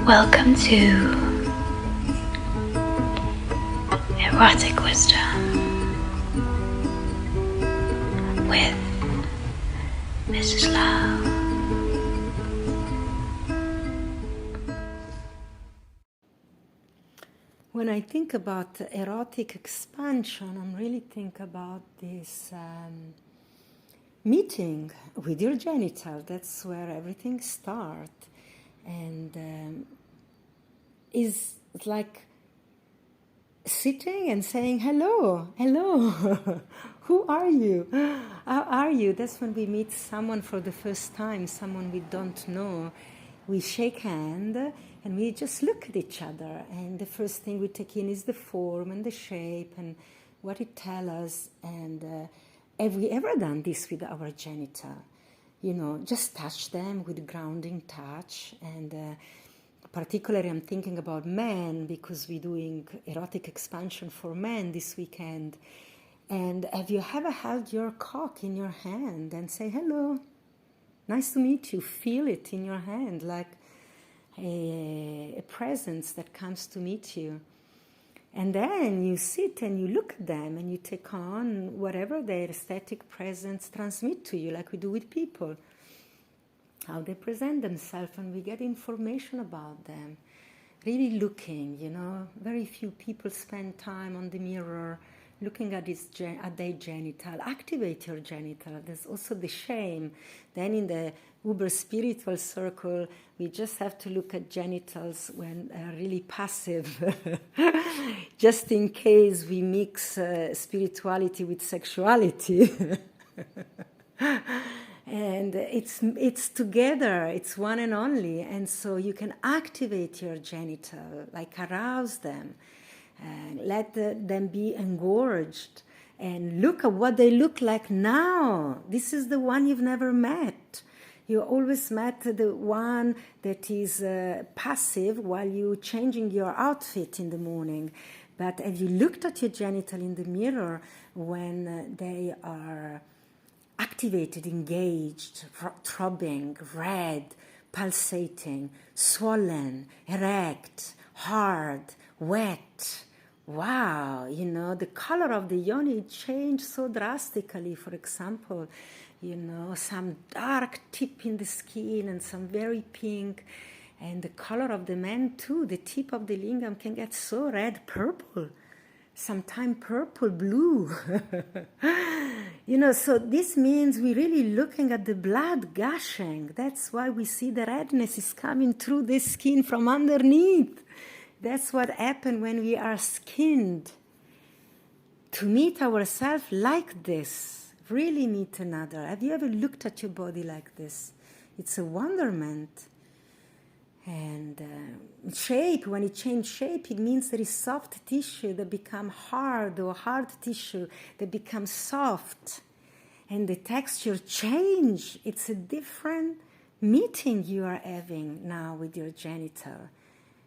Welcome to Erotic Wisdom with MrsLove. When I think about erotic expansion, I'm really think about this meeting with your genital. That's where everything starts, and is like sitting and saying hello, hello. Who are you? How are you? That's when we meet someone for the first time, someone we don't know. We shake hand and we just look at each other, and the first thing we take in is the form and the shape and what it tells us. And have we ever done this with our genital? You know, just touch them with grounding touch. And particularly I'm thinking about men, because we're doing erotic expansion for men this weekend. And have you ever held your cock in your hand and say hello? Nice to meet you. Feel it in your hand, like a presence that comes to meet you. And then you sit and you look at them and you take on whatever their aesthetic presence transmit to you, like we do with people. How they present themselves, and we get information about them. Really looking, you know. Very few people spend time on the mirror looking at their genital. Activate your genital. There's also the shame. Then in the uber spiritual circle, we just have to look at genitals when really passive, just in case we mix spirituality with sexuality. And it's together, it's one and only. And so you can activate your genital, like arouse them. Let them be engorged, and look at what they look like now. This is the one you've never met. You always met the one that is passive while you're changing your outfit in the morning. But have you looked at your genital in the mirror when they are activated, engaged, throbbing, red, pulsating, swollen, erect, hard, wet? Wow, you know, the color of the yoni changed so drastically. For example, you know, some dark tip in the skin and some very pink. And the color of the man too, the tip of the lingam can get so red, purple, sometimes purple, blue. You know, so this means we're really looking at the blood gushing. That's why we see the redness is coming through the skin from underneath. That's what happens when we are skinned. To meet ourselves like this, really meet another. Have you ever looked at your body like this? It's a wonderment. And shape, when it changes shape, it means there is soft tissue that becomes hard, or hard tissue that becomes soft. And the texture change. It's a different meeting you are having now with your genital.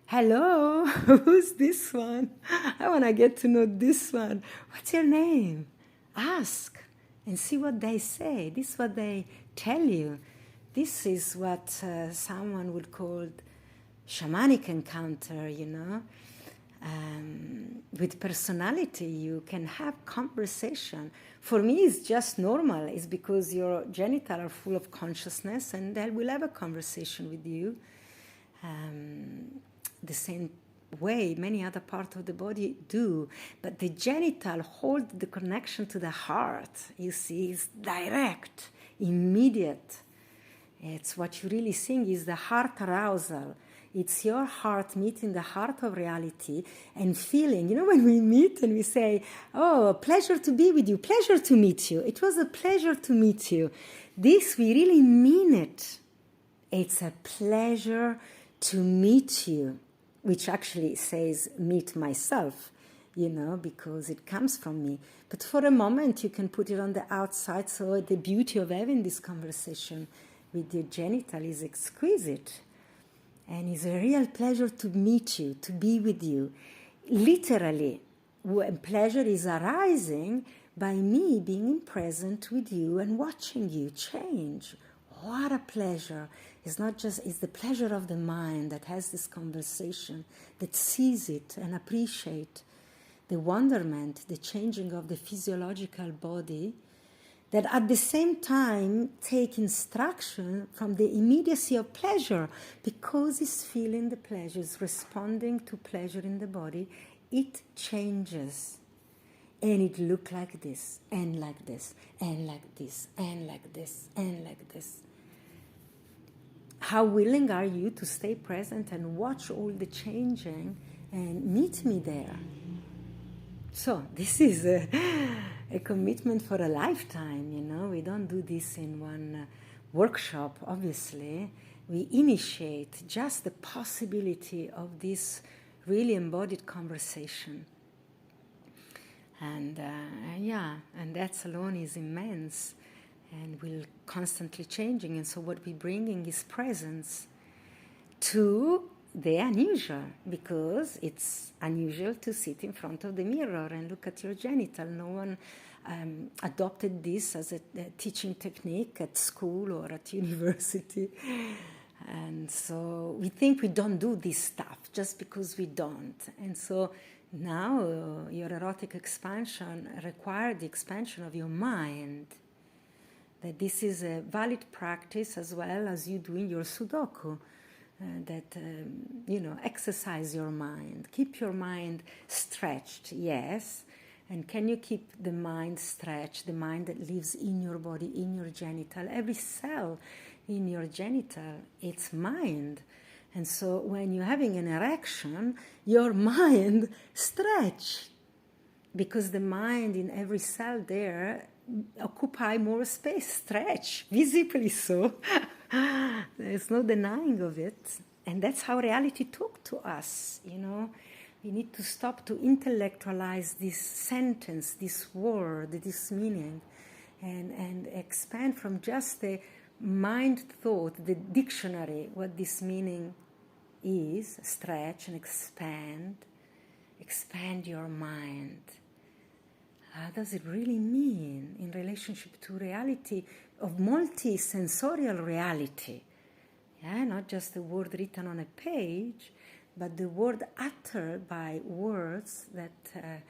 Hello, who's this one? I want to get to know this one. What's your name? Ask and see what they say. This is what they tell you. This is what someone would call shamanic encounter, you know. With personality, you can have conversation. For me, it's just normal. It's because your genitals are full of consciousness, and they will have a conversation with you. The same way many other parts of the body do. But the genital hold the connection to the heart. You see, it's direct, immediate. It's what you really seeing is the heart arousal. It's your heart meeting the heart of reality and feeling. You know, when we meet and we say, oh, pleasure to be with you, pleasure to meet you. It was a pleasure to meet you. This, we really mean it. It's a pleasure to meet you, which actually says meet myself, you know, because it comes from me. But for a moment, you can put it on the outside. So the beauty of having this conversation with your genital is exquisite. And it's a real pleasure to meet you, to be with you. Literally, when pleasure is arising, by me being present with you and watching you change. What a pleasure. It's not just, it's the pleasure of the mind that has this conversation, that sees it and appreciates the wonderment, the changing of the physiological body, that at the same time take instruction from the immediacy of pleasure, because it's feeling the pleasure, it's responding to pleasure in the body, it changes. And it look like this, and like this, and like this, and like this, and like this. How willing are you to stay present and watch all the changing and meet me there? So this is a commitment for a lifetime, you know. We don't do this in one workshop, obviously. We initiate just the possibility of this really embodied conversation. And and that alone is immense and will constantly changing. And so what we're bringing is presence to the unusual, because it's unusual to sit in front of the mirror and look at your genital. No one adopted this as a teaching technique at school or at university. And so we think we don't do this stuff just because we don't. And so now your erotic expansion requires the expansion of your mind. That this is a valid practice as well as you doing your Sudoku. Exercise your mind. Keep your mind stretched, yes. And can you keep the mind stretched, the mind that lives in your body, in your genital? Every cell in your genital, it's mind. And so when you're having an erection, your mind stretch, because the mind in every cell there occupy more space, stretch, visibly so. There's no denying of it. And that's how reality talked to us, you know. We need to stop to intellectualize this sentence, this word, this meaning, and expand from just the mind thought, the dictionary, what this meaning is, stretch and expand your mind. What does it really mean in relationship to reality of multi-sensorial reality? Yeah, not just the word written on a page, but the word uttered by words that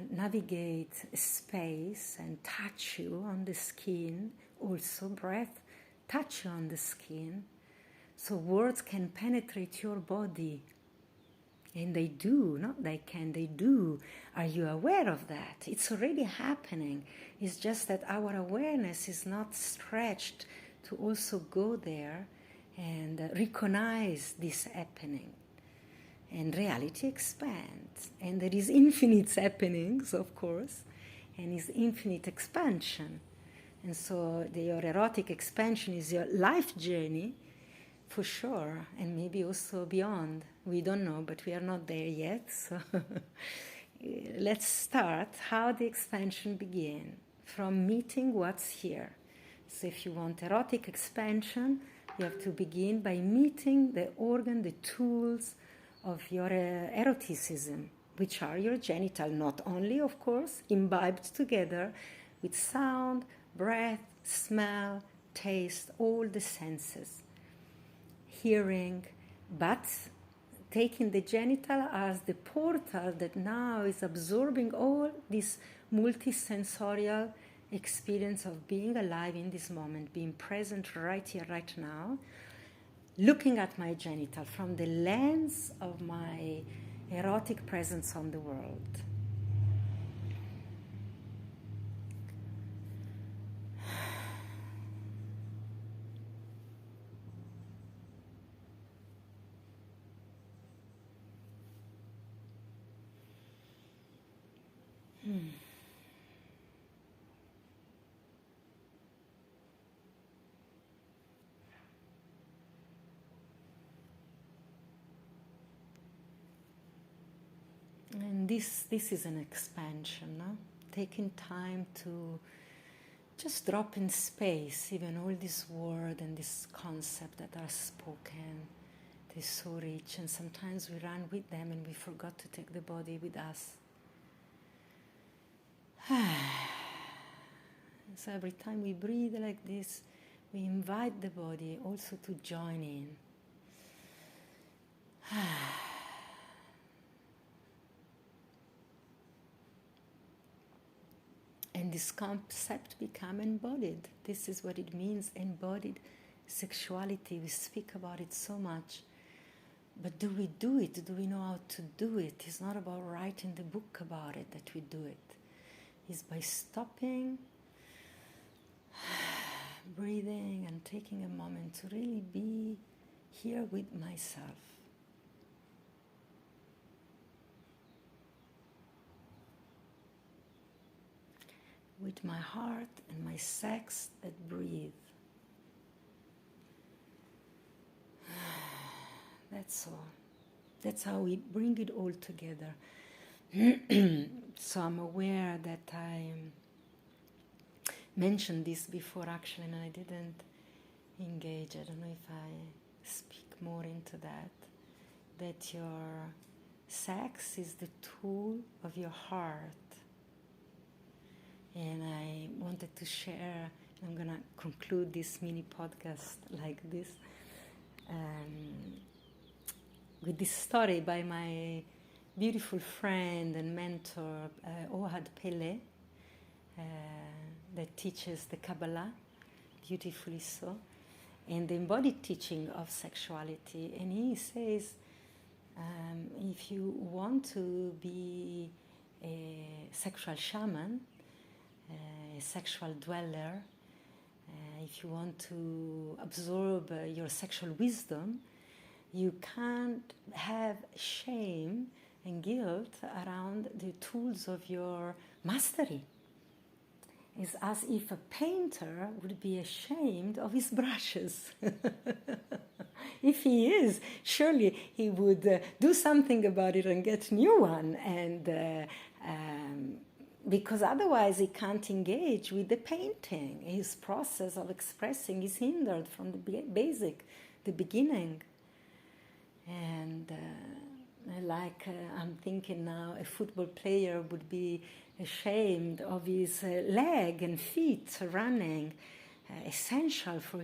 navigate space and touch you on the skin. Also breath touch you on the skin. So words can penetrate your body. And they do, not they can, they do. Are you aware of that? It's already happening. It's just that our awareness is not stretched to also go there and recognize this happening. And reality expands. And there is infinite happenings, of course, and is infinite expansion. And so your erotic expansion is your life journey, for sure, and maybe also beyond. We don't know, but we are not there yet. So let's start how the expansion began, from meeting what's here. So if you want erotic expansion, you have to begin by meeting the organ, the tools of your eroticism, which are your genital, not only, of course, imbibed together with sound, breath, smell, taste, all the senses. Hearing, but taking the genital as the portal that now is absorbing all this multisensorial experience of being alive in this moment, being present right here, right now, looking at my genital from the lens of my erotic presence on the world. And this is an expansion, no? Taking time to just drop in space, even all these words and this concept that are spoken. They're so rich, and sometimes we run with them and we forgot to take the body with us. So every time we breathe like this, we invite the body also to join in. And this concept become embodied. This is what it means, embodied sexuality. We speak about it so much. But do we do it? Do we know how to do it? It's not about writing the book about it that we do it. It's by stopping, breathing, and taking a moment to really be here with myself. With my heart and my sex that breathe. That's all. That's how we bring it all together. So I'm aware that I mentioned this before actually, and I didn't engage. I don't know if I speak more into that. That your sex is the tool of your heart. And I wanted to share, I'm going to conclude this mini podcast like this, with this story by my beautiful friend and mentor, Ohad Pele, that teaches the Kabbalah, beautifully so, and the embodied teaching of sexuality. And he says, if you want to be a sexual shaman, a sexual dweller, if you want to absorb your sexual wisdom, you can't have shame and guilt around the tools of your mastery. It's as if a painter would be ashamed of his brushes. If he is, surely he would do something about it and get a new one, and because otherwise he can't engage with the painting. His process of expressing is hindered from the basic, the beginning. And I'm thinking now, a football player would be ashamed of his leg and feet running, essential for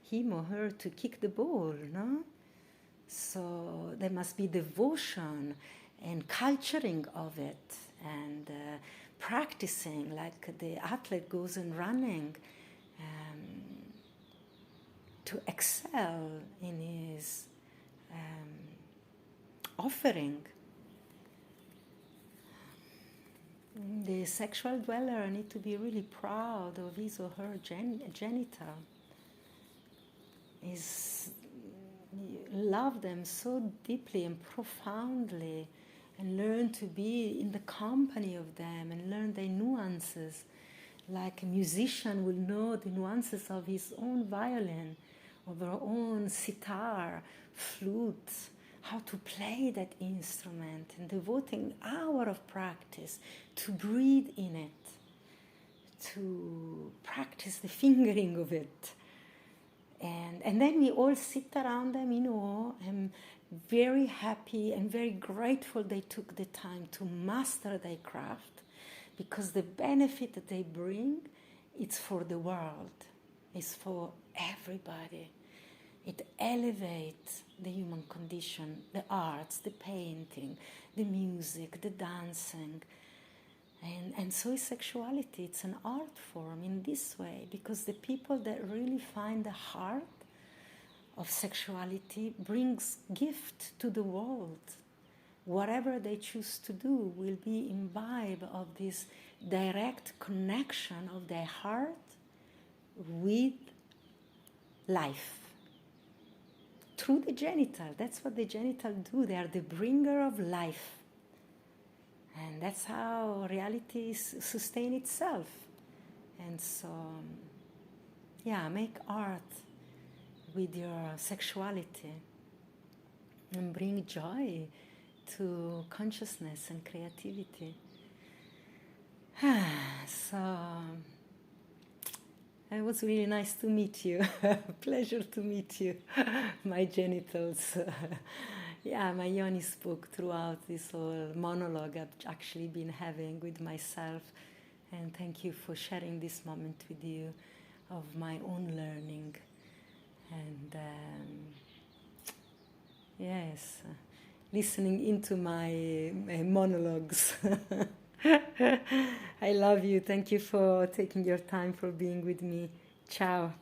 him or her to kick the ball, no? So there must be devotion and culturing of it, and practicing like the athlete goes and running to excel in his offering. The sexual dweller needs to be really proud of his or her genital. Love them so deeply and profoundly, and learn to be in the company of them and learn their nuances. Like a musician will know the nuances of his own violin, of her own sitar, flute, how to play that instrument, and devoting an hour of practice to breathe in it, to practice the fingering of it. And then we all sit around them in awe and very happy and very grateful they took the time to master their craft, because the benefit that they bring, it's for the world, it's for everybody. It elevates the human condition, the arts, the painting, the music, the dancing. And so is sexuality. It's an art form in this way, because the people that really find the heart of sexuality brings gift to the world. Whatever they choose to do will be imbibed of this direct connection of their heart with life. Through the genital. That's what the genital do. They are the bringer of life. And that's how reality sustains itself. And so, make art with your sexuality and bring joy to consciousness and creativity. So, it was really nice to meet you. Pleasure to meet you, my genitals. Yeah, my yoni spoke throughout this whole monologue I've actually been having with myself. And thank you for sharing this moment with you of my own learning. And yes, listening into my monologues. I love you. Thank you for taking your time for being with me. Ciao.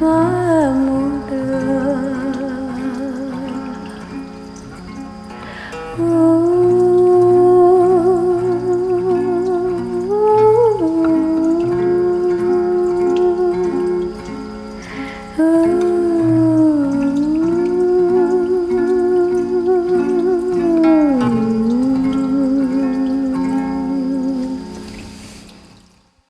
My